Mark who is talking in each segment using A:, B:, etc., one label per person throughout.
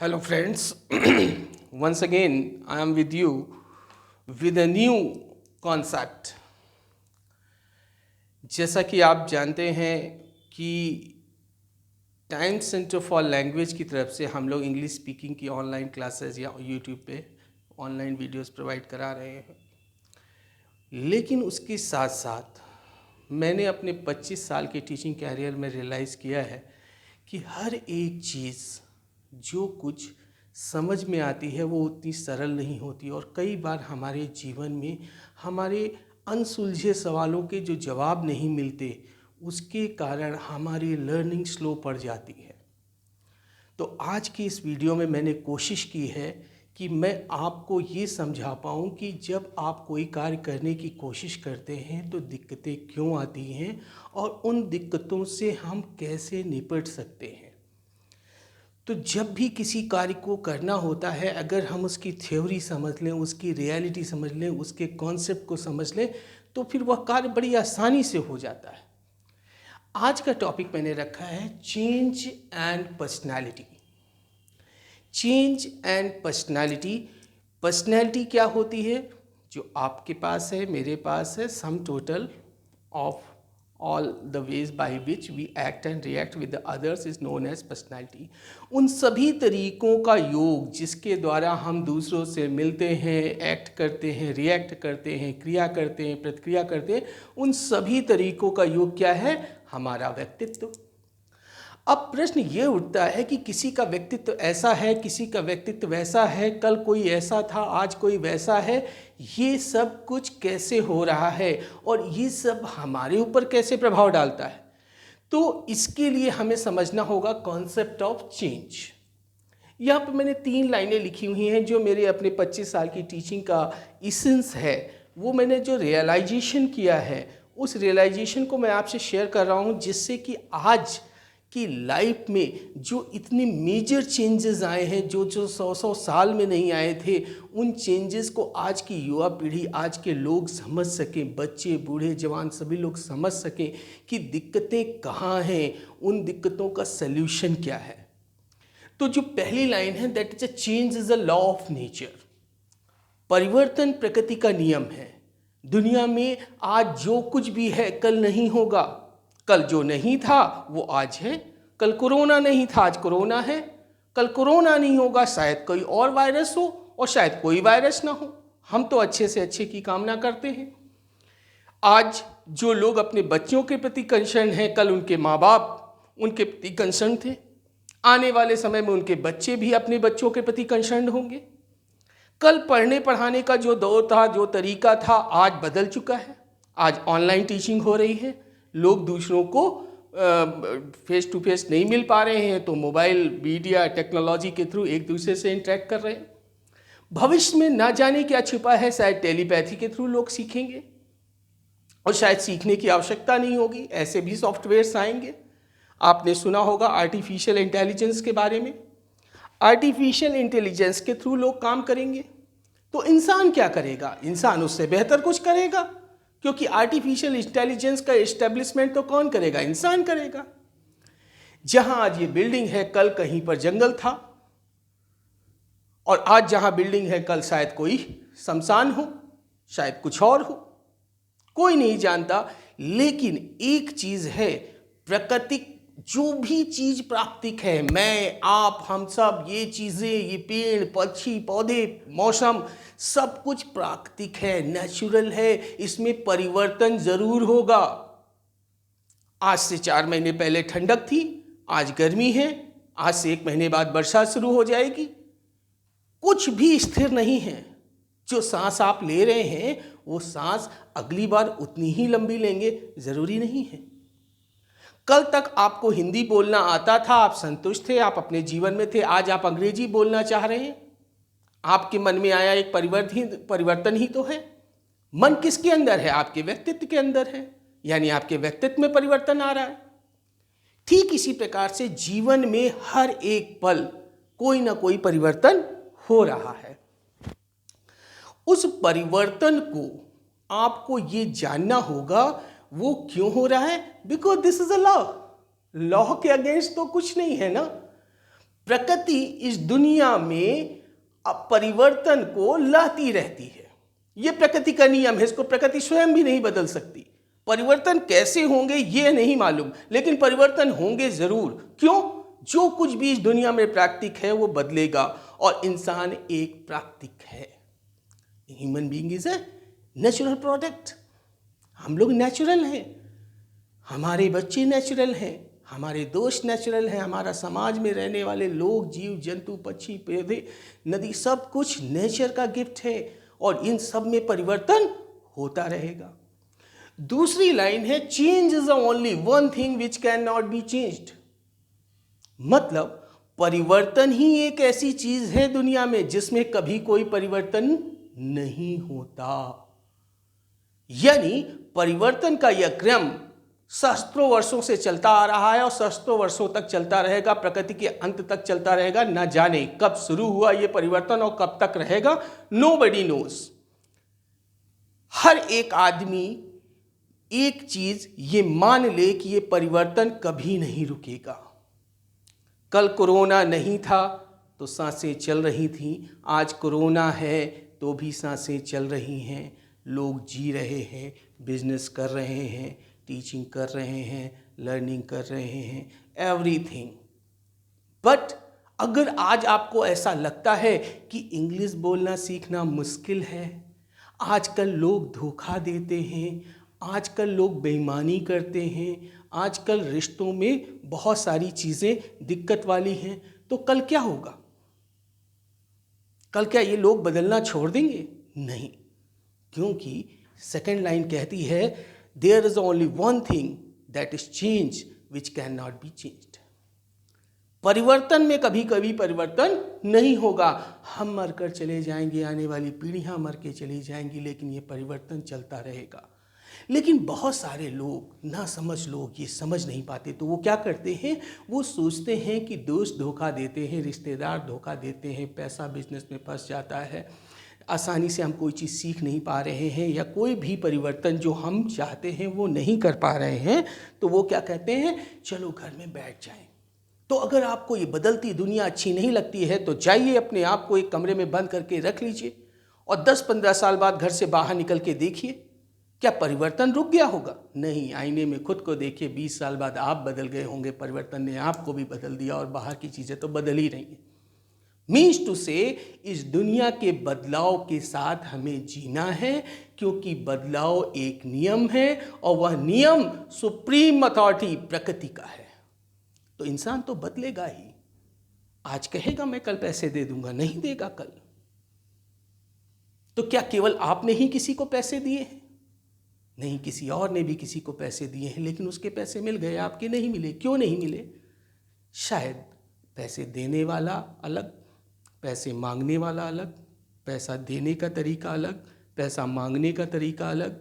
A: Hello, friends. Once again, I am with you with a new concept. जैसा कि आप जानते हैं कि टाइम सेंटर फॉर लैंग्वेज की तरफ से हम लोग इंग्लिश स्पीकिंग की ऑनलाइन क्लासेस या यूट्यूब पे ऑनलाइन वीडियोस प्रोवाइड करा रहे हैं, लेकिन उसके साथ साथ मैंने अपने 25 साल के टीचिंग कैरियर में रियलाइज़ किया है कि हर एक चीज़ जो कुछ समझ में आती है वो उतनी सरल नहीं होती, और कई बार हमारे जीवन में हमारे अनसुलझे सवालों के जो जवाब नहीं मिलते, उसके कारण हमारी लर्निंग स्लो पड़ जाती है। तो आज की इस वीडियो में मैंने कोशिश की है कि मैं आपको ये समझा पाऊँ कि जब आप कोई कार्य करने की कोशिश करते हैं तो दिक्कतें क्यों आती हैं और उन दिक्कतों से हम कैसे निपट सकते हैं। तो जब भी किसी कार्य को करना होता है, अगर हम उसकी थ्योरी समझ लें, उसकी रियलिटी समझ लें, उसके कॉन्सेप्ट को समझ लें, तो फिर वह कार्य बड़ी आसानी से हो जाता है। आज का टॉपिक मैंने रखा है change and personality. Change and personality. Personality क्या होती है? जो आपके पास है, मेरे पास है, sum total of all the ways by which we act and react with the others is known as personality। उन सभी तरीकों का योग जिसके द्वारा हम दूसरों से मिलते हैं, एक्ट करते हैं, रिएक्ट करते हैं, क्रिया करते हैं, प्रतिक्रिया करते हैं, उन सभी तरीकों का योग क्या है? हमारा व्यक्तित्व। अब प्रश्न ये उठता है कि किसी का व्यक्तित्व ऐसा है, किसी का व्यक्तित्व वैसा है, कल कोई ऐसा था, आज कोई वैसा है। ये सब कुछ कैसे हो रहा है और ये सब हमारे ऊपर कैसे प्रभाव डालता है? तो इसके लिए हमें समझना होगा कॉन्सेप्ट ऑफ चेंज। यहाँ पर मैंने 3 लाइनें लिखी हुई हैं जो मेरे अपने 25 साल की टीचिंग का इसेंस है। वो मैंने जो रियलाइजेशन किया है, उस रियलाइजेशन को मैं आपसे शेयर कर रहा हूँ, जिससे कि आज कि लाइफ में जो इतनी मेजर चेंजेस आए हैं, जो 100 साल में नहीं आए थे, उन चेंजेस को आज की युवा पीढ़ी, आज के लोग समझ सकें, बच्चे, बूढ़े, जवान सभी लोग समझ सकें कि दिक्कतें कहाँ हैं, उन दिक्कतों का सल्यूशन क्या है। तो जो पहली लाइन है, that is a change is a law of nature. परिवर्तन प्रकृति का नियम है। दुनिया में आज जो कुछ भी है कल नहीं होगा। कल जो नहीं था वो आज है। कल कोरोना नहीं था, आज कोरोना है। कल कोरोना नहीं होगा, शायद कोई और वायरस हो, और शायद कोई वायरस ना हो। हम तो अच्छे से अच्छे की कामना करते हैं। आज जो लोग अपने बच्चों के प्रति कंसर्न हैं, कल उनके माँ बाप उनके प्रति कंसर्न थे। आने वाले समय में उनके बच्चे भी अपने बच्चों के प्रति कंसर्न होंगे। कल पढ़ने पढ़ाने का जो दौर था, जो तरीका था, आज बदल चुका है। आज ऑनलाइन टीचिंग हो रही है। लोग दूसरों को फेस टू फेस नहीं मिल पा रहे हैं, तो मोबाइल, मीडिया, टेक्नोलॉजी के थ्रू एक दूसरे से इंटरेक्ट कर रहे हैं। भविष्य में ना जाने क्या छिपा है, शायद टेलीपैथी के थ्रू लोग सीखेंगे, और शायद सीखने की आवश्यकता नहीं होगी, ऐसे भी सॉफ्टवेयर्स आएंगे। आपने सुना होगा आर्टिफिशियल इंटेलिजेंस के बारे में। आर्टिफिशियल इंटेलिजेंस के थ्रू लोग काम करेंगे, तो इंसान क्या करेगा? इंसान उससे बेहतर कुछ करेगा, क्योंकि आर्टिफिशियल इंटेलिजेंस का एस्टेब्लिशमेंट तो कौन करेगा? इंसान करेगा। जहां आज ये बिल्डिंग है, कल कहीं पर जंगल था, और आज जहां बिल्डिंग है, कल शायद कोई शमशान हो, शायद कुछ और हो, कोई नहीं जानता। लेकिन एक चीज है, प्राकृतिक जो भी चीज प्राकृतिक है, मैं, आप, हम सब, ये चीजें, ये पेड़, पक्षी, पौधे, मौसम, सब कुछ प्राकृतिक है, नेचुरल है। इसमें परिवर्तन जरूर होगा। आज से 4 महीने पहले ठंडक थी, आज गर्मी है। आज से 1 महीने बाद वर्षा शुरू हो जाएगी। कुछ भी स्थिर नहीं है। जो सांस आप ले रहे हैं, वो सांस अगली बार उतनी ही लंबी लेंगे, जरूरी नहीं है। कल तक आपको हिंदी बोलना आता था, आप संतुष्ट थे, आप अपने जीवन में थे। आज आप अंग्रेजी बोलना चाह रहे हैं। आपके मन में आया एक परिवर्तन ही तो है। मन किसके अंदर है? आपके व्यक्तित्व के अंदर है, यानी आपके व्यक्तित्व में परिवर्तन आ रहा है। ठीक इसी प्रकार से जीवन में हर एक पल कोई ना कोई परिवर्तन हो रहा है। उस परिवर्तन को आपको ये जानना होगा, वो क्यों हो रहा है? Because this is a law. Law के अगेंस्ट तो कुछ नहीं है ना। प्रकृति इस दुनिया में परिवर्तन को लाती रहती है। ये प्रकृति का नियम है, इसको प्रकृति स्वयं भी नहीं बदल सकती। परिवर्तन कैसे होंगे ये नहीं मालूम, लेकिन परिवर्तन होंगे जरूर। क्यों? जो कुछ भी इस दुनिया में प्राकृतिक है वो बदलेगा, और इंसान एक प्राकृतिक है। Human being is a natural product. हम लोग नेचुरल हैं, हमारे बच्चे नेचुरल हैं, हमारे दोस्त नेचुरल हैं, हमारा समाज में रहने वाले लोग, जीव जंतु, पक्षी, पौधे, नदी, सब कुछ नेचर का गिफ्ट है, और इन सब में परिवर्तन होता रहेगा। दूसरी लाइन है, change is the only one thing which can not be changed. मतलब परिवर्तन ही एक ऐसी चीज है दुनिया में जिसमें कभी कोई परिवर्तन नहीं होता। यानी परिवर्तन का यह क्रम सहस्त्रों वर्षों से चलता आ रहा है और सहस्त्रों वर्षों तक चलता रहेगा, प्रकृति के अंत तक चलता रहेगा। न जाने कब शुरू हुआ ये परिवर्तन और कब तक रहेगा, नोबडी नोज। हर एक आदमी एक चीज ये मान ले कि ये परिवर्तन कभी नहीं रुकेगा। कल कोरोना नहीं था तो सांसें चल रही थीं, आज कोरोना है तो भी सांसें चल रही हैं। लोग जी रहे हैं, बिजनेस कर रहे हैं, टीचिंग कर रहे हैं, लर्निंग कर रहे हैं, एवरीथिंग। बट अगर आज आपको ऐसा लगता है कि इंग्लिश बोलना सीखना मुश्किल है, आजकल लोग धोखा देते हैं, आजकल लोग बेईमानी करते हैं, आजकल रिश्तों में बहुत सारी चीज़ें दिक्कत वाली हैं, तो कल क्या होगा? कल क्या ये लोग बदलना छोड़ देंगे? नहीं, क्योंकि सेकंड लाइन कहती है, there is only one thing that is change which can not be changed. परिवर्तन में कभी कभी परिवर्तन नहीं होगा। हम मरकर चले जाएंगे, आने वाली पीढ़ियां मर के चली जाएंगी, लेकिन ये परिवर्तन चलता रहेगा। लेकिन बहुत सारे लोग, ना समझ लोग, ये समझ नहीं पाते, तो वो क्या करते हैं? वो सोचते हैं कि दोस्त धोखा देते हैं, रिश्तेदार धोखा देते हैं, पैसा बिजनेस में फंस जाता है, आसानी से हम कोई चीज़ सीख नहीं पा रहे हैं, या कोई भी परिवर्तन जो हम चाहते हैं वो नहीं कर पा रहे हैं, तो वो क्या कहते हैं? चलो घर में बैठ जाएं। तो अगर आपको ये बदलती दुनिया अच्छी नहीं लगती है तो जाइए, अपने आप को एक कमरे में बंद करके रख लीजिए और 10-15 साल बाद घर से बाहर निकल के देखिए, क्या परिवर्तन रुक गया होगा? नहीं, आईने में खुद को देखिए, 20 साल बाद आप बदल गए होंगे, परिवर्तन ने आपको भी बदल दिया, और बाहर की चीज़ें तो बदल ही रही हैं। मीन्स टू से, इस दुनिया के बदलाव के साथ हमें जीना है, क्योंकि बदलाव एक नियम है, और वह नियम सुप्रीम अथॉरिटी प्रकृति का है। तो इंसान तो बदलेगा ही। आज कहेगा मैं कल पैसे दे दूंगा, नहीं देगा कल। तो क्या केवल आपने ही किसी को पैसे दिए हैं? नहीं, किसी और ने भी किसी को पैसे दिए हैं, लेकिन उसके पैसे मिल गए, आपके नहीं मिले। क्यों नहीं मिले? शायद पैसे देने वाला अलग, पैसे मांगने वाला अलग, पैसा देने का तरीका अलग, पैसा मांगने का तरीका अलग,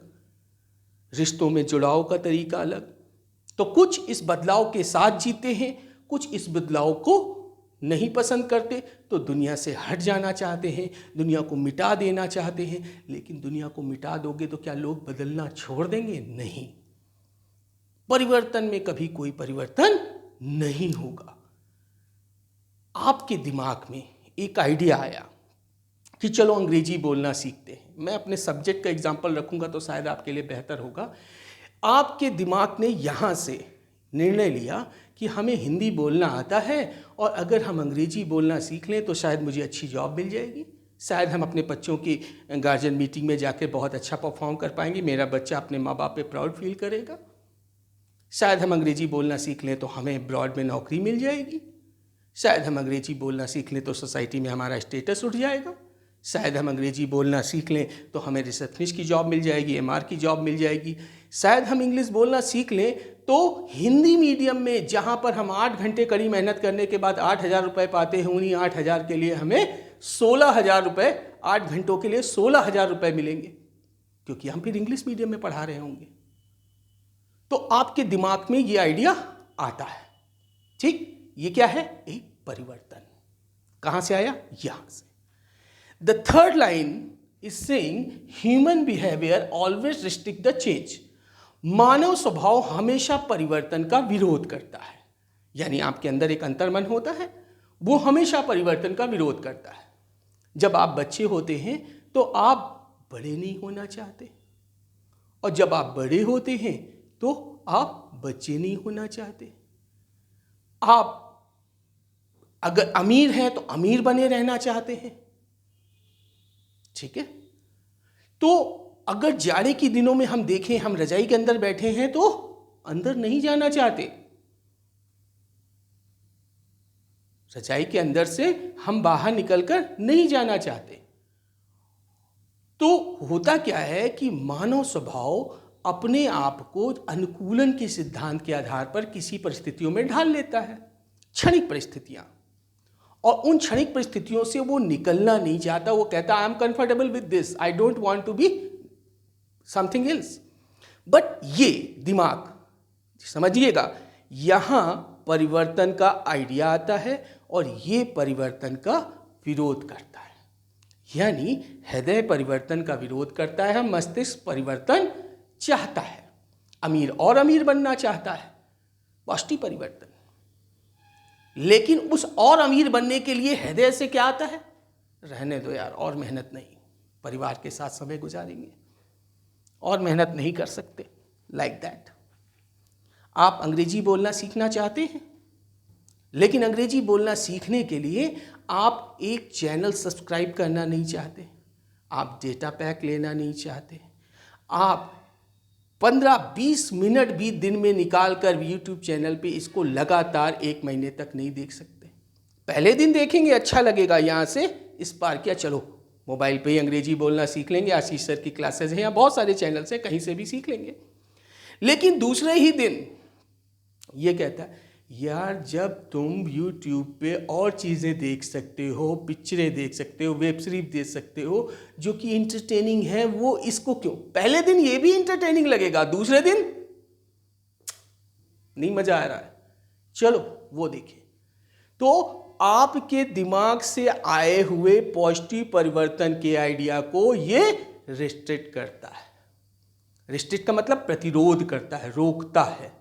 A: रिश्तों में जुड़ाव का तरीका अलग। तो कुछ इस बदलाव के साथ जीते हैं, कुछ इस बदलाव को नहीं पसंद करते, तो दुनिया से हट जाना चाहते हैं, दुनिया को मिटा देना चाहते हैं। लेकिन दुनिया को मिटा दोगे तो क्या लोग बदलना छोड़ देंगे? नहीं, परिवर्तन में कभी कोई परिवर्तन नहीं होगा। आपके दिमाग में एक आइडिया आया कि चलो अंग्रेजी बोलना सीखते हैं। मैं अपने सब्जेक्ट का एग्जाम्पल रखूंगा तो शायद आपके लिए बेहतर होगा। आपके दिमाग ने यहाँ से निर्णय लिया कि हमें हिंदी बोलना आता है, और अगर हम अंग्रेजी बोलना सीख लें तो शायद मुझे अच्छी जॉब मिल जाएगी, शायद हम अपने बच्चों की गार्जियन मीटिंग में जाकर बहुत अच्छा परफॉर्म कर पाएंगे, मेरा बच्चा अपने माँ बाप पे प्राउड फील करेगा। शायद हम अंग्रेजी बोलना सीख लें तो हमें अब्रॉड में नौकरी मिल जाएगी। शायद हम अंग्रेजी बोलना सीख लें तो सोसाइटी में हमारा स्टेटस उठ जाएगा। शायद हम अंग्रेजी बोलना सीख लें तो हमें रिसेप्शनिस्ट की जॉब मिल जाएगी, एमआर की जॉब मिल जाएगी। शायद हम इंग्लिश बोलना सीख लें तो हिंदी मीडियम में, जहाँ पर हम 8 घंटे कड़ी मेहनत करने के बाद 8,000 रुपये पाते हैं, उन्हीं 8,000 के लिए हमें 16,000 रुपये, 8 घंटों के लिए 16,000 रुपये मिलेंगे, क्योंकि हम फिर इंग्लिश मीडियम में पढ़ा रहे होंगे। तो आपके दिमाग में ये आइडिया आता है, ठीक? ये क्या है? एक परिवर्तन। कहाँ से आया? यहाँ से। The third line is saying human behavior always restrict the change. मानव स्वभाव हमेशा परिवर्तन का विरोध करता है। यानी आपके अंदर एक अंतर्मन होता है, वो हमेशा परिवर्तन का विरोध करता है। जब आप बच्चे होते हैं तो आप बड़े नहीं होना चाहते, और जब आप बड़े होते हैं तो आप बच्चे नहीं होना चाहते। आप अगर अमीर हैं तो अमीर बने रहना चाहते हैं, ठीक है। तो अगर जाड़े के दिनों में हम देखें, हम रजाई के अंदर बैठे हैं तो अंदर नहीं जाना चाहते, रजाई के अंदर से हम बाहर निकलकर नहीं जाना चाहते। तो होता क्या है कि मानव स्वभाव अपने आप को अनुकूलन के सिद्धांत के आधार पर किसी परिस्थितियों में ढाल लेता है, क्षणिक परिस्थितियां, और उन क्षणिक परिस्थितियों से वो निकलना नहीं चाहता। वो कहता I am comfortable with this, I don't want to be something else. But ये दिमाग, समझिएगा, यहां परिवर्तन का आइडिया आता है और ये परिवर्तन का विरोध करता है। यानी हृदय परिवर्तन का विरोध करता है, मस्तिष्क परिवर्तन चाहता है, अमीर और अमीर बनना चाहता है, पॉजिटिव परिवर्तन। लेकिन उस और अमीर बनने के लिए हृदय से क्या आता है, रहने दो यार, और मेहनत नहीं, परिवार के साथ समय गुजारेंगे, और मेहनत नहीं कर सकते, लाइक दैट। आप अंग्रेजी बोलना सीखना चाहते हैं, लेकिन अंग्रेजी बोलना सीखने के लिए आप एक चैनल सब्सक्राइब करना नहीं चाहते, आप डेटा पैक लेना नहीं चाहते, आप 15-20 मिनट भी दिन में निकाल कर यूट्यूब चैनल पे इसको लगातार 1 महीने तक नहीं देख सकते। पहले दिन देखेंगे अच्छा लगेगा, यहाँ से इस पार क्या, चलो मोबाइल पे ही अंग्रेजी बोलना सीख लेंगे, आशीष सर की क्लासेस हैं या बहुत सारे चैनल से, कहीं से भी सीख लेंगे। लेकिन दूसरे ही दिन ये कहता है यार, जब तुम YouTube पे और चीज़ें देख सकते हो, पिक्चरें देख सकते हो, वेब सीरीज देख सकते हो जो कि इंटरटेनिंग है, वो इसको क्यों। पहले दिन ये भी इंटरटेनिंग लगेगा, दूसरे दिन नहीं मजा आ रहा है, चलो वो देखें। तो आपके दिमाग से आए हुए पॉजिटिव परिवर्तन के आइडिया को ये रिस्ट्रिक्ट करता है। रिस्ट्रिक्ट का मतलब प्रतिरोध करता है, रोकता है।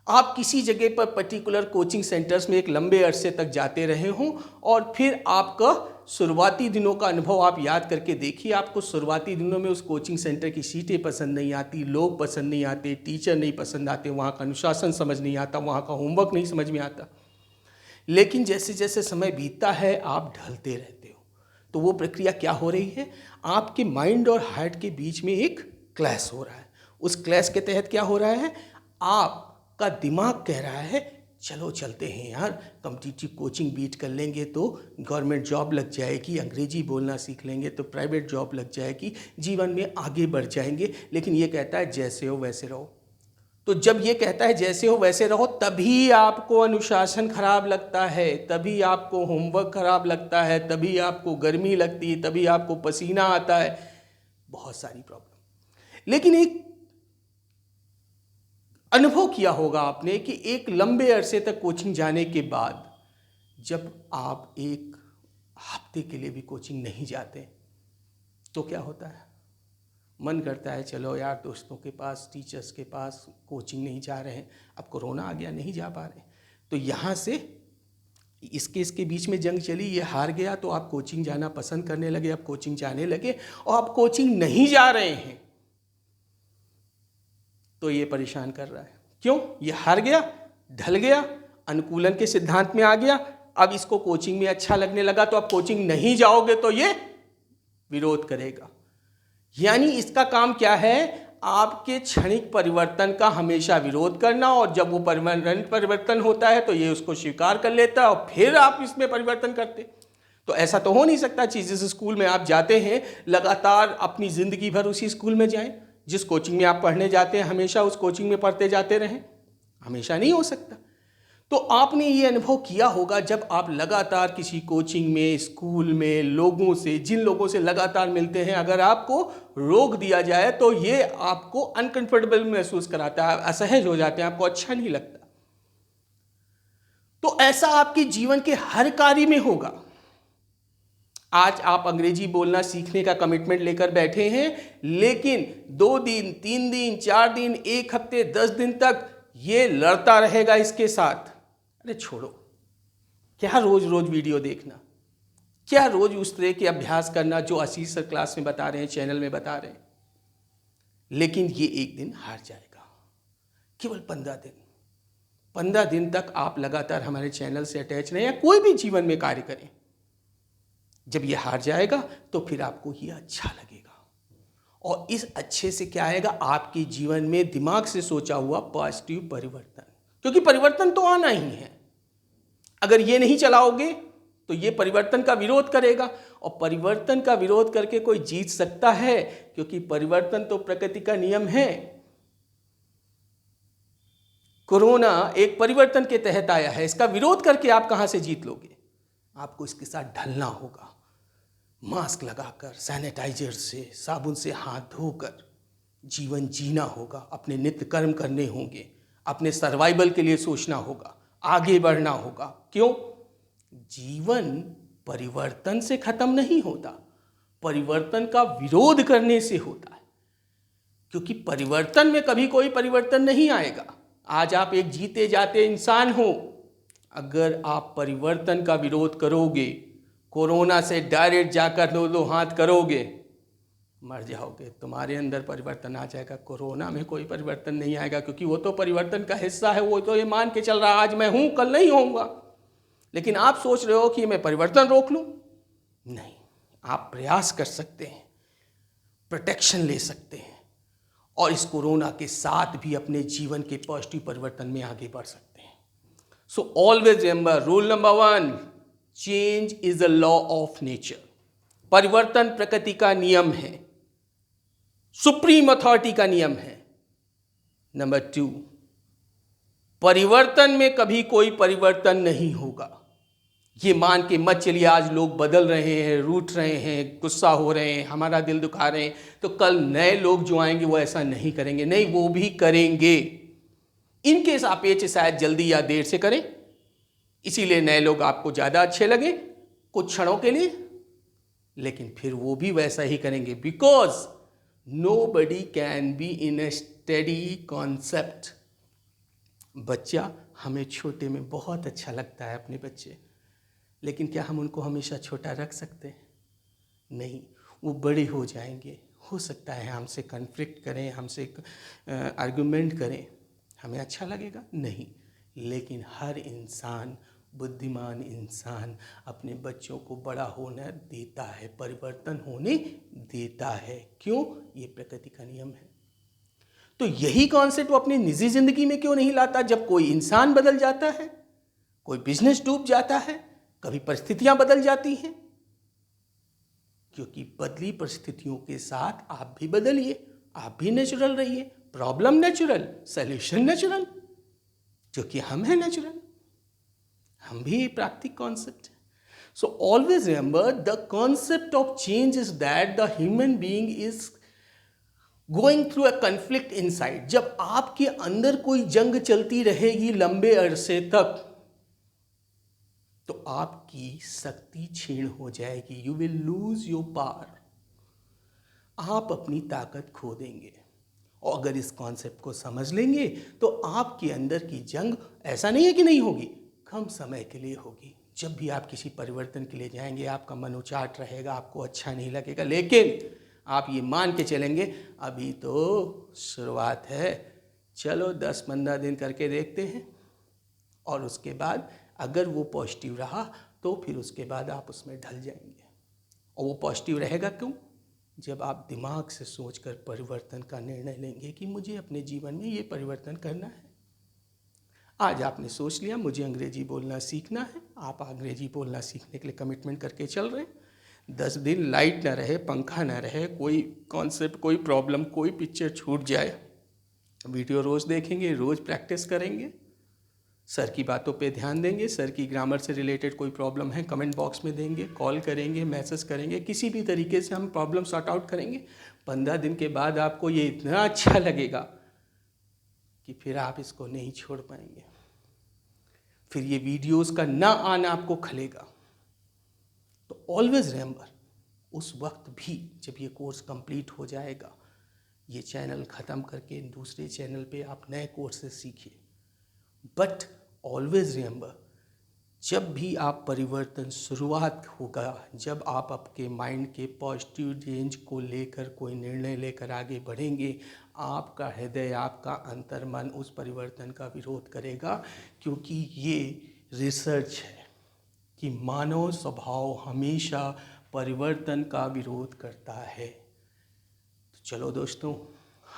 A: आप किसी जगह पर पर्टिकुलर कोचिंग सेंटर्स में एक लंबे अरसे तक जाते रहे हों, और फिर आपका शुरुआती दिनों का अनुभव आप याद करके देखिए। आपको शुरुआती दिनों में उस कोचिंग सेंटर की सीटें पसंद नहीं आती, लोग पसंद नहीं आते, टीचर नहीं पसंद आते, वहाँ का अनुशासन समझ नहीं आता, वहाँ का होमवर्क नहीं समझ में आता। लेकिन जैसे जैसे समय बीतता है आप ढलते रहते हो। तो वो प्रक्रिया क्या हो रही है, आपके माइंड और हार्ट के बीच में एक क्लैश हो रहा है। उस क्लैश के तहत क्या हो रहा है, आपका दिमाग कह रहा है चलो चलते हैं यार, कॉम्पिटिटिव कोचिंग बीट कर लेंगे तो गवर्नमेंट जॉब लग जाएगी, अंग्रेजी बोलना सीख लेंगे तो प्राइवेट जॉब लग जाएगी, जीवन में आगे बढ़ जाएंगे। लेकिन ये कहता है जैसे हो वैसे रहो। तो जब ये कहता है जैसे हो वैसे रहो, तभी आपको अनुशासन खराब लगता है, तभी आपको होमवर्क खराब लगता है, तभी आपको गर्मी लगती है, तभी आपको पसीना आता है, बहुत सारी प्रॉब्लम। लेकिन एक अनुभव किया होगा आपने कि एक लंबे अरसे तक कोचिंग जाने के बाद जब आप एक हफ्ते के लिए भी कोचिंग नहीं जाते तो क्या होता है, मन करता है चलो यार दोस्तों के पास, टीचर्स के पास, कोचिंग नहीं जा रहे हैं, अब कोरोना आ गया नहीं जा पा रहे, तो यहाँ से इसके बीच में जंग चली, ये हार गया तो आप कोचिंग जाना पसंद करने लगे, आप कोचिंग जाने लगे, और आप कोचिंग नहीं जा रहे हैं तो ये परेशान कर रहा है। क्यों, ये हार गया, ढल गया, अनुकूलन के सिद्धांत में आ गया, अब इसको कोचिंग में अच्छा लगने लगा, तो आप कोचिंग नहीं जाओगे तो ये विरोध करेगा। यानी इसका काम क्या है, आपके क्षणिक परिवर्तन का हमेशा विरोध करना, और जब वो परिवर्तन होता है तो ये उसको स्वीकार कर लेता है और फिर आप इसमें परिवर्तन करते। तो ऐसा तो हो नहीं सकता जिस स्कूल में आप जाते हैं लगातार अपनी जिंदगी भर उसी स्कूल में जाएं, जिस कोचिंग में आप पढ़ने जाते हैं हमेशा उस कोचिंग में पढ़ते जाते रहें, हमेशा नहीं हो सकता। तो आपने ये अनुभव किया होगा जब आप लगातार किसी कोचिंग में, स्कूल में, लोगों से, जिन लोगों से लगातार मिलते हैं, अगर आपको रोक दिया जाए तो ये आपको अनकंफर्टेबल महसूस कराता है, असहज हो जाते हैं, आपको अच्छा नहीं लगता। तो ऐसा आपके जीवन के हर कार्य में होगा। आज आप अंग्रेजी बोलना सीखने का कमिटमेंट लेकर बैठे हैं, लेकिन 2 दिन, 3 दिन, 4 दिन, 1 हफ्ते, 10 दिन तक ये लड़ता रहेगा इसके साथ। अरे छोड़ो, क्या रोज रोज वीडियो देखना, क्या रोज उस तरह के अभ्यास करना जो आशीष सर क्लास में बता रहे हैं, चैनल में बता रहे हैं। लेकिन ये एक दिन हार जाएगा, केवल 15 दिन तक आप लगातार हमारे चैनल से अटैच रहें या कोई भी जीवन में कार्य करें। जब ये हार जाएगा तो फिर आपको ये अच्छा लगेगा, और इस अच्छे से क्या आएगा, आपके जीवन में दिमाग से सोचा हुआ पॉजिटिव परिवर्तन, क्योंकि परिवर्तन तो आना ही है। अगर ये नहीं चलाओगे तो ये परिवर्तन का विरोध करेगा, और परिवर्तन का विरोध करके कोई जीत सकता है, क्योंकि परिवर्तन तो प्रकृति का नियम है। कोरोना एक परिवर्तन के तहत आया है, इसका विरोध करके आप कहां से जीत लोगे? आपको इसके साथ ढलना होगा, मास्क लगाकर, सैनिटाइजर से, साबुन से हाथ धोकर जीवन जीना होगा, अपने नित्य कर्म करने होंगे, अपने सर्वाइवल के लिए सोचना होगा, आगे बढ़ना होगा। क्यों? जीवन परिवर्तन से खत्म नहीं होता, परिवर्तन का विरोध करने से होता है, क्योंकि परिवर्तन में कभी कोई परिवर्तन नहीं आएगा। आज आप एक जीते जाते इंसान हो, अगर आप परिवर्तन का विरोध करोगे, कोरोना से डायरेक्ट जाकर दो हाथ करोगे, मर जाओगे। तुम्हारे अंदर परिवर्तन आ जाएगा, कोरोना में कोई परिवर्तन नहीं आएगा, क्योंकि वो तो परिवर्तन का हिस्सा है। वो तो ये मान के चल रहा है आज मैं हूं, कल नहीं होऊंगा। लेकिन आप सोच रहे हो कि मैं परिवर्तन रोक लूं, नहीं। आप प्रयास कर सकते हैं, प्रोटेक्शन ले सकते हैं, और इस कोरोना के साथ भी अपने जीवन के पॉजिटिव परिवर्तन में आगे बढ़ सकते हैं। So always remember, rule number 1, change is a law of nature. परिवर्तन प्रकृति का नियम है, सुप्रीम अथॉरिटी का नियम है। नंबर 2, परिवर्तन में कभी कोई परिवर्तन नहीं होगा। ये मान के मत चलिए आज लोग बदल रहे हैं, रूठ रहे हैं, गुस्सा हो रहे हैं, हमारा दिल दुखा रहे हैं, तो कल नए लोग जो आएंगे वो ऐसा नहीं करेंगे। नहीं, वो भी करेंगे, इनके सापेक्ष शायद जल्दी या देर से करें, इसीलिए नए लोग आपको ज़्यादा अच्छे लगे कुछ क्षणों के लिए, लेकिन फिर वो भी वैसा ही करेंगे। Because nobody can be in a steady concept. बच्चा हमें छोटे में बहुत अच्छा लगता है, अपने बच्चे, लेकिन क्या हम उनको हमेशा छोटा रख सकते हैं? नहीं, वो बड़े हो जाएंगे, हो सकता है हमसे कन्फ्लिक्ट करें, हमसे आर्गुमेंट करें, हमें अच्छा लगेगा? नहीं। लेकिन हर इंसान, बुद्धिमान इंसान अपने बच्चों को बड़ा होने देता है, परिवर्तन होने देता है। क्यों? ये प्रकृति का नियम है। तो यही कॉन्सेप्ट वो अपनी निजी जिंदगी में क्यों नहीं लाता? जब कोई इंसान बदल जाता है, कोई बिजनेस डूब जाता है, कभी परिस्थितियां बदल जाती हैं, क्योंकि बदली परिस्थितियों के साथ आप भी बदलिए, आप भी नेचुरल रहिए। प्रॉब्लम नेचुरल, सॉल्यूशन नेचुरल, क्योंकि हम हैं नेचुरल, हम भी प्राकृतिक कॉन्सेप्ट है। So always remember the concept of change is that the human being is going through a conflict inside. जब आपके अंदर कोई जंग चलती रहेगी लंबे अरसे तक, तो आपकी शक्ति क्षीण हो जाएगी। You will lose your power, आप अपनी ताकत खो देंगे। और अगर इस कॉन्सेप्ट को समझ लेंगे तो आपके अंदर की जंग ऐसा नहीं है कि नहीं होगी, कम समय के लिए होगी। जब भी आप किसी परिवर्तन के लिए जाएंगे, आपका मन उचाट रहेगा, आपको अच्छा नहीं लगेगा, लेकिन आप ये मान के चलेंगे अभी तो शुरुआत है, चलो 10-15 दिन करके देखते हैं, और उसके बाद अगर वो पॉजिटिव रहा तो फिर उसके बाद आप उसमें ढल जाएंगे। और वो पॉजिटिव रहेगा क्यों? जब आप दिमाग से सोचकर परिवर्तन का निर्णय लेंगे कि मुझे अपने जीवन में ये परिवर्तन करना है। आज आपने सोच लिया मुझे अंग्रेजी बोलना सीखना है, आप अंग्रेजी बोलना सीखने के लिए कमिटमेंट करके चल रहे हैं। 10 दिन लाइट ना रहे, पंखा ना रहे, कोई कॉन्सेप्ट, कोई प्रॉब्लम, कोई पिक्चर छूट जाए, वीडियो रोज़ देखेंगे, रोज़ प्रैक्टिस करेंगे, सर की बातों पे ध्यान देंगे, सर की ग्रामर से रिलेटेड कोई प्रॉब्लम है कमेंट बॉक्स में देंगे, कॉल करेंगे, मैसेज करेंगे, किसी भी तरीके से हम प्रॉब्लम सॉर्ट आउट करेंगे। 15 दिन के बाद आपको ये इतना अच्छा लगेगा कि फिर आप इसको नहीं छोड़ पाएंगे। फिर ये वीडियोस का ना आना आपको खलेगा। तो ऑलवेज रिमेंबर, उस वक्त भी जब ये कोर्स कंप्लीट हो जाएगा, ये चैनल ख़त्म करके दूसरे चैनल पे आप नए कोर्सेज सीखिए। बट ऑलवेज रिमेंबर, जब भी आप परिवर्तन शुरुआत होगा, जब आप आपके माइंड के पॉजिटिव रेंज को लेकर कोई निर्णय लेकर आगे बढ़ेंगे, आपका हृदय, आपका अंतर्मन उस परिवर्तन का विरोध करेगा, क्योंकि ये रिसर्च है कि मानव स्वभाव हमेशा परिवर्तन का विरोध करता है। तो चलो दोस्तों,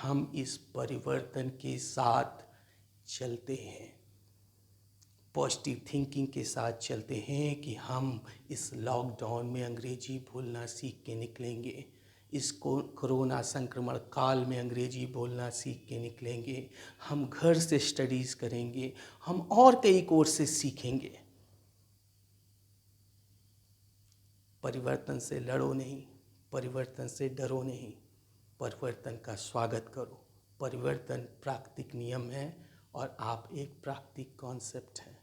A: हम इस परिवर्तन के साथ चलते हैं, पॉजिटिव थिंकिंग के साथ चलते हैं कि हम इस लॉकडाउन में अंग्रेजी बोलना सीख के निकलेंगे, इस कोरोना संक्रमण काल में अंग्रेजी बोलना सीख के निकलेंगे, हम घर से स्टडीज़ करेंगे, हम और कई कोर्सेज सीखेंगे। परिवर्तन से लड़ो नहीं, परिवर्तन से डरो नहीं, परिवर्तन का स्वागत करो। परिवर्तन प्राकृतिक नियम है और आप एक प्राकृतिक कॉन्सेप्ट हैं।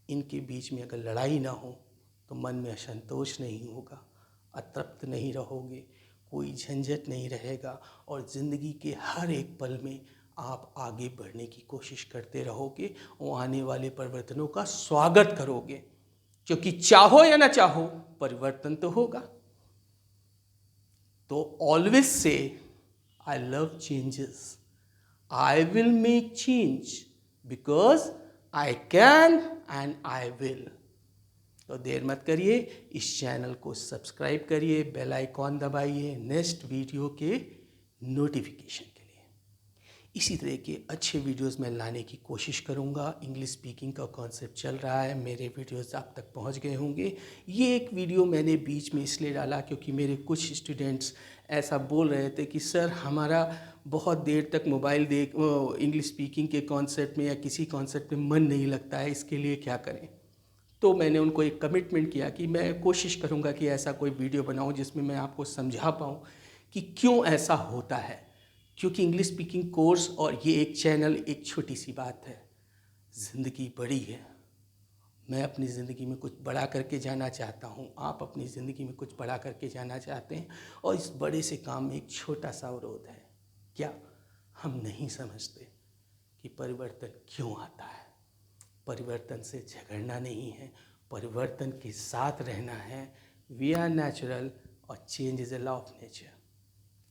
A: इनके बीच में अगर लड़ाई ना हो तो मन में असंतोष नहीं होगा, अतृप्त नहीं रहोगे, कोई झंझट नहीं रहेगा और ज़िंदगी के हर एक पल में आप आगे बढ़ने की कोशिश करते रहोगे और आने वाले परिवर्तनों का स्वागत करोगे, क्योंकि चाहो या ना चाहो परिवर्तन तो होगा। तो always say I love changes, I will make change because I can and I will. तो देर मत करिए, इस चैनल को सब्सक्राइब करिए, बेल आइकॉन दबाइए नेक्स्ट वीडियो के नोटिफिकेशन के लिए। इसी तरह के अच्छे वीडियोस मैं लाने की कोशिश करूंगा। इंग्लिश स्पीकिंग का कॉन्सेप्ट चल रहा है, मेरे वीडियोस आप तक पहुंच गए होंगे। ये एक वीडियो मैंने बीच में इसलिए डाला क्योंकि मेरे कुछ स्टूडेंट्स ऐसा बोल रहे थे कि सर हमारा बहुत देर तक मोबाइल देख इंग्लिश स्पीकिंग के कॉन्सेप्ट में या किसी कॉन्सेप्ट में मन नहीं लगता है, इसके लिए क्या करें। तो मैंने उनको एक कमिटमेंट किया कि मैं कोशिश करूंगा कि ऐसा कोई वीडियो बनाऊं जिसमें मैं आपको समझा पाऊं कि क्यों ऐसा होता है। क्योंकि इंग्लिश स्पीकिंग कोर्स और ये एक चैनल एक छोटी सी बात है, ज़िंदगी बड़ी है। मैं अपनी ज़िंदगी में कुछ बड़ा करके जाना चाहता हूँ, आप अपनी ज़िंदगी में कुछ बड़ा करके जाना चाहते हैं, और इस बड़े से काम में एक छोटा सा अवरोध है। क्या हम नहीं समझते कि परिवर्तन क्यों आता है? परिवर्तन से झगड़ना नहीं है, परिवर्तन के साथ रहना है। वी आर नेचुरल और change is a law of nature.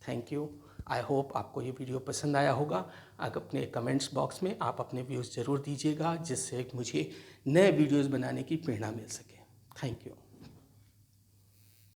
A: Thank you. I hope आपको ये वीडियो पसंद आया होगा। अपने कमेंट्स बॉक्स में आप अपने व्यूज़ ज़रूर दीजिएगा, जिससे मुझे नए वीडियोज़ बनाने की प्रेरणा मिल सके। Thank you.